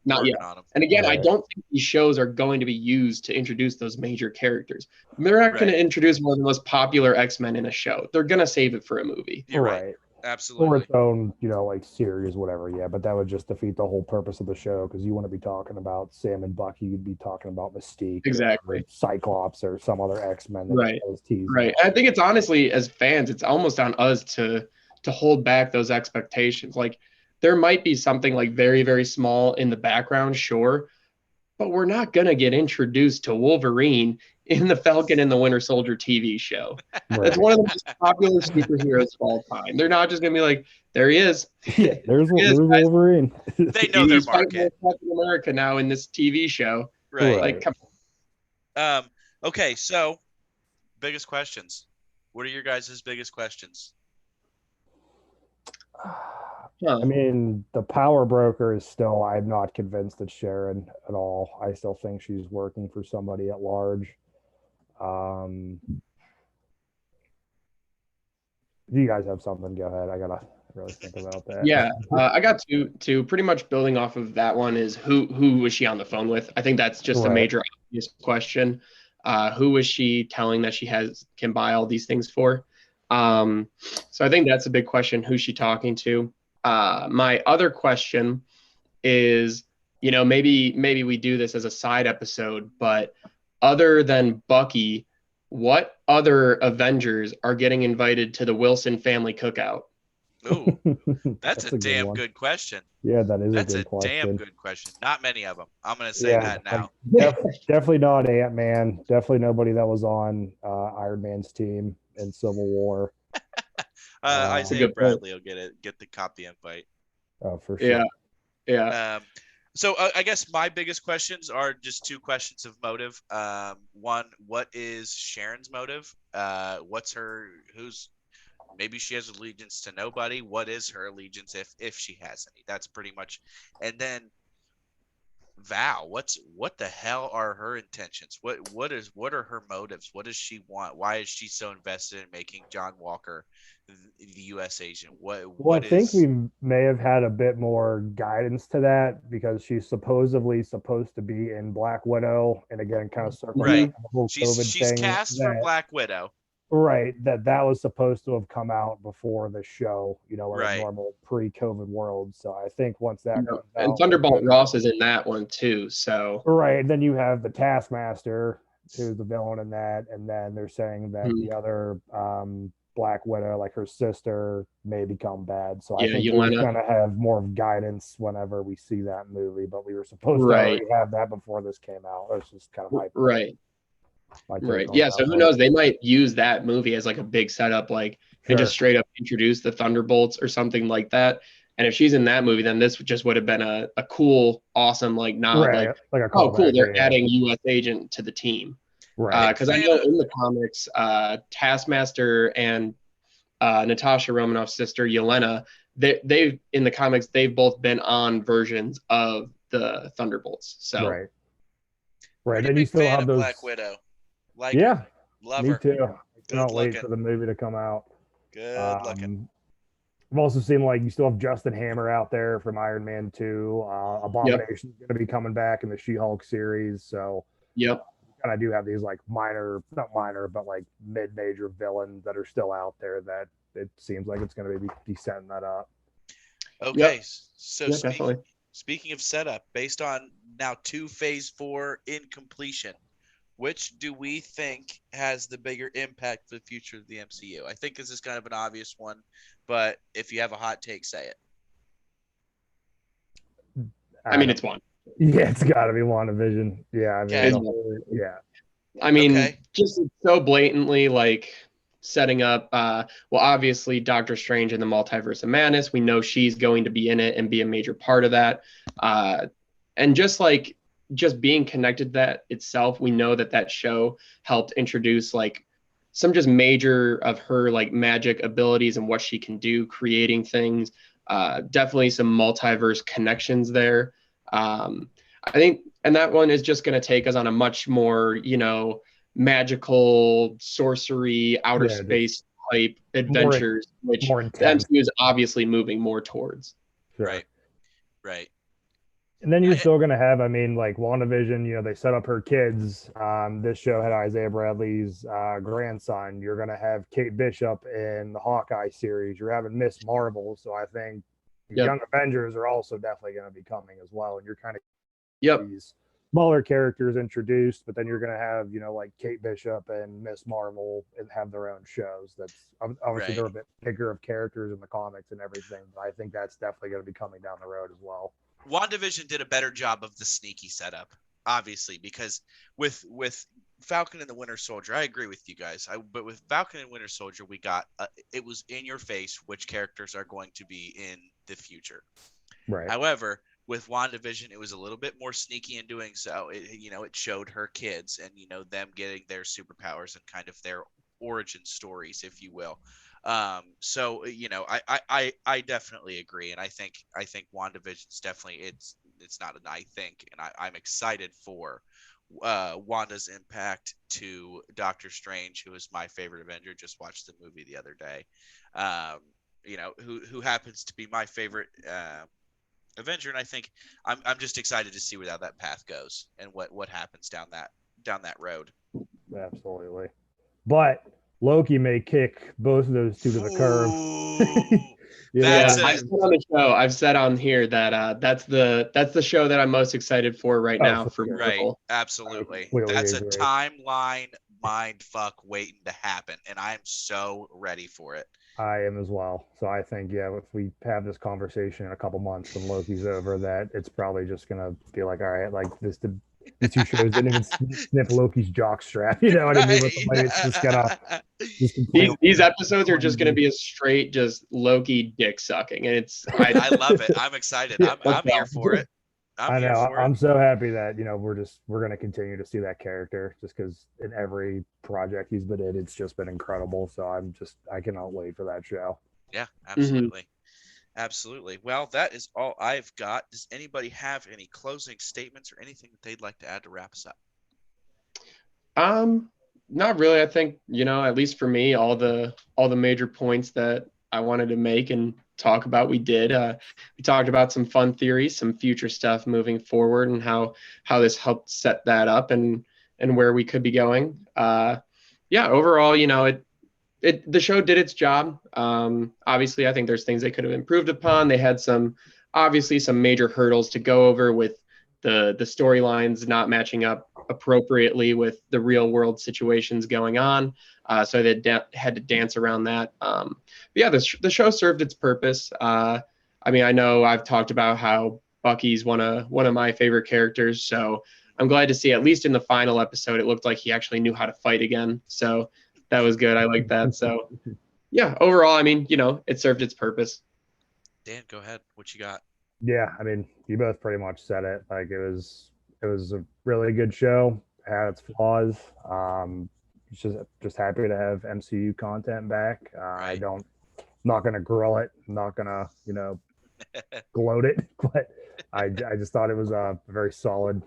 not yet. Working on them, And again, I Right. don't think these shows are going to be used to introduce those major characters. They're not going right? to introduce one of the most popular X-Men in a show. They're going to save it for a movie. You're right. Right. Or Absolutely. its own, like series, whatever. Yeah, but that would just defeat the whole purpose of the show because you want to be talking about Sam and Bucky, you'd be talking about Mystique, or Exactly. Cyclops, or some other X-Men that Right. was teased. Right. And I think it's honestly, as fans, it's almost on us to hold back those expectations. Like there might be something like very, very small in the background, sure, but we're not gonna get introduced to Wolverine in the Falcon and the Winter Soldier TV show. That's Right. one of the most popular superheroes of all time. They're not just gonna be like, there he is. Yeah, there's There he is, guys. Wolverine. They know their He's fighting market, with Captain America now in this TV show. right? Like, come Okay, so biggest questions. What are your guys' biggest questions? on. I mean, the power broker is still, I'm not convinced it's Sharon at all. I still think she's working for somebody at large. Do you guys have something? Go ahead. I gotta really think about that. Yeah, I got to pretty much building off of that one is who was she on the phone with? I think that's just a Right. major obvious question. Who was she telling that she can buy all these things for? So I think that's a big question. Who's she talking to? My other question is, maybe we do this as a side episode, but other than Bucky, what other Avengers are getting invited to the Wilson family cookout? Ooh, that's a good damn one. good question. Yeah, that is That's a a good question. damn good question. Not many of them. I'm gonna say Yeah, that now. definitely not Ant-Man. Definitely nobody that was on Iron Man's team in Civil War. Isaiah good point. Bradley will get the copy invite. Oh, for sure. Yeah, yeah. So I guess my biggest questions are just two questions of motive. One, what is Sharon's motive? Maybe she has allegiance to nobody. What is her allegiance if she has any? That's pretty much. And then Val, what the hell are her intentions? What are her motives? What does she want? Why is she so invested in making John Walker the U.S. agent? Well, I think we may have had a bit more guidance to that because she's supposedly supposed to be in Black Widow, and again, kind of circling Right. the whole She's COVID thing. cast for Black Widow. Right, that was supposed to have come out before the show, in Right. a normal pre-COVID world. So I think once that comes And out, Thunderbolt Ross is in that one too. So right, and then you have the Taskmaster, who's the villain in that, and then they're saying that the other Black Widow, like her sister, may become bad. So I think we're going to have more guidance whenever we see that movie. But we were supposed to already have that before this came out. That's just kind of my Right. Yeah. So who knows? They might use that movie as like a big setup, and just straight up introduce the Thunderbolts or something like that. And if she's in that movie, then this just would have been a cool, awesome nod, like a oh, cool, they're adding U.S. agent to the team. Right. Because I know in the comics, Taskmaster and Natasha Romanoff's sister Yelena, they've in the comics they've both been on versions of the Thunderbolts. So right. Then you still have those Black Widow. Love me her. too. I cannot wait looking. for the movie to come out. Good looking. I've also seen you still have Justin Hammer out there from Iron Man 2. Abomination's going to be coming back in the She-Hulk series. So yep. And I do have these not minor, but mid-major villains that are still out there that it seems like it's going to be setting that up. Okay, yep. So speaking of setup, based on now 2 Phase 4 in completion, which do we think has the bigger impact for the future of the MCU? I think this is kind of an obvious one, but if you have a hot take, say it. I mean, it's one. Yeah, it's got to be WandaVision. Yeah, I mean, yeah. I mean, just so blatantly setting up. Well, obviously, Doctor Strange in the Multiverse of Madness. We know she's going to be in it and be a major part of that. And just being connected to that itself, we know that show helped introduce some just major of her magic abilities and what she can do, creating things. Definitely some multiverse connections there. I I think, and that one is just going to take us on a much more, magical sorcery, outer Yeah, just space type more adventures, which more the intense. MCU is obviously moving more towards. Sure. Right. And then you're still going to have, I mean, like WandaVision, they set up her kids. This show had Isaiah Bradley's grandson. You're going to have Kate Bishop in the Hawkeye series. You're having Miss Marvel. So I think the Yep. Young Avengers are also definitely going to be coming as well. And you're kind of Yep. these smaller characters introduced, but then you're going to have, like Kate Bishop and Miss Marvel and have their own shows. That's obviously they're a bit bigger of characters in the comics and everything, but I think that's definitely going to be coming down the road as well. WandaVision did a better job of the sneaky setup, obviously, because with Falcon and the Winter Soldier, I agree with you guys. But with Falcon and Winter Soldier, we got it was in your face which characters are going to be in the future. Right. However, with WandaVision, it was a little bit more sneaky in doing so. It showed her kids and them getting their superpowers and kind of their origin stories, if you will. So I definitely agree, and I think WandaVision's definitely it's not an I think, and I'm excited for Wanda's impact to Doctor Strange, who is my favorite Avenger. Just watched the movie the other day. Who happens to be my favorite Avenger, and I think I'm just excited to see where that path goes and what happens down that road. Absolutely. But Loki may kick both of those two to the curb. I've said on the show, I've said on here that that's the show that I'm most excited for right now for Marvel. Right, absolutely. That's a timeline mind fuck waiting to happen, and I'm so ready for it. I am as well. So I think, if we have this conversation in a couple months when Loki's over, that it's probably just gonna be like, all right, like the two shows didn't even snip Loki's jock strap. You know what I mean? With the way it's just gonna. These episodes are just going to be a straight just Loki dick sucking, and I love it. I'm excited. I'm here for it. I know. I'm so happy that we're going to continue to see that character, just because in every project he's been in, it's just been incredible. So I cannot wait for that show. Yeah, absolutely. Absolutely. Well, that is all I've got. Does anybody have any closing statements or anything that they'd like to add to wrap us up? Not really. I think, at least for me, all the major points that I wanted to make and talk about, we did. We talked about some fun theories, some future stuff moving forward, and how this helped set that up and where we could be going. Overall, the show did its job. Obviously, I think there's things they could have improved upon. They had some major hurdles to go over with the storylines not matching up appropriately with the real world situations going on. So they had to dance around that. The show served its purpose. I know I've talked about how Bucky's one of my favorite characters. So I'm glad to see, at least in the final episode, it looked like he actually knew how to fight again. So that was good. I like that. So overall, it served its purpose. Dan, go ahead. What you got? Yeah, you both pretty much said it. Like it was a really good show. It had its flaws. Just happy to have MCU content back. Right. I'm not gonna grill it. I'm not gonna gloat it, but I just thought it was a very solid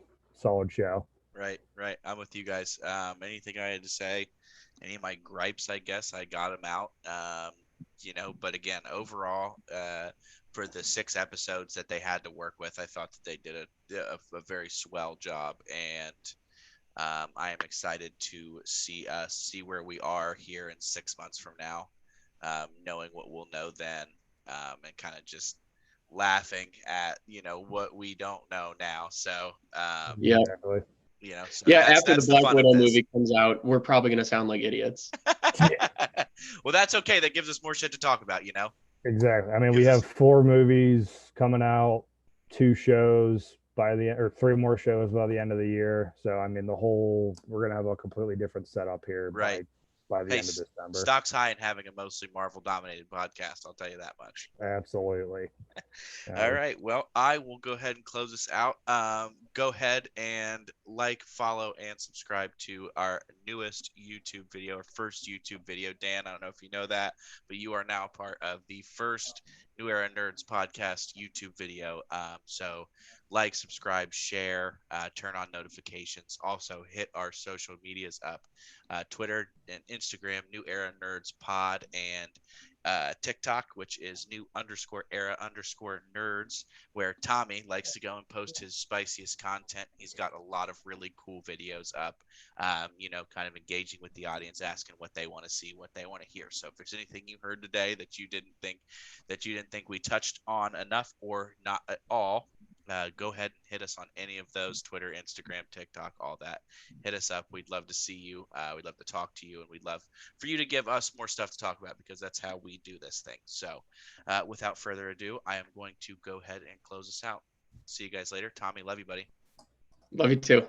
show. Right. I'm with you guys. Anything I had to say, any of my gripes, I guess I got them out. But again, overall, for the 6 episodes that they had to work with, I thought that they did a very swell job, and I am excited to see where we are here in 6 months from now, knowing what we'll know then, and kind of just laughing at what we don't know now. So Exactly. After the Black Widow movie comes out, we're probably going to sound like idiots. Well, that's okay. That gives us more shit to talk about, Exactly. We have 4 movies coming out, 2 shows by the end, or 3 more shows by the end of the year. So, we're going to have a completely different setup here by the end of December. Stock's high in having a mostly Marvel-dominated podcast, I'll tell you that much. Absolutely. All right. Well, I will go ahead and close this out. Go ahead and follow, and subscribe to our newest YouTube video, our first YouTube video. Dan, I don't know if you know that, but you are now part of the first New Era Nerds podcast YouTube video. So like, subscribe, share, turn on notifications. Also, hit our social medias up, Twitter and Instagram, New Era Nerds Pod, and TikTok, which is new_era_nerds, where Tommy likes to go and post his spiciest content. He's got a lot of really cool videos up, kind of engaging with the audience, asking what they want to see, what they want to hear. So if there's anything you heard today that you didn't think we touched on enough or not at all, go ahead and hit us on any of those: Twitter, Instagram, TikTok, all that. Hit us up. We'd love to see you. We'd love to talk to you, and we'd love for you to give us more stuff to talk about, because that's how we do this thing. So without further ado, I am going to go ahead and close us out. See you guys later. Tommy, love you, buddy. Love you too.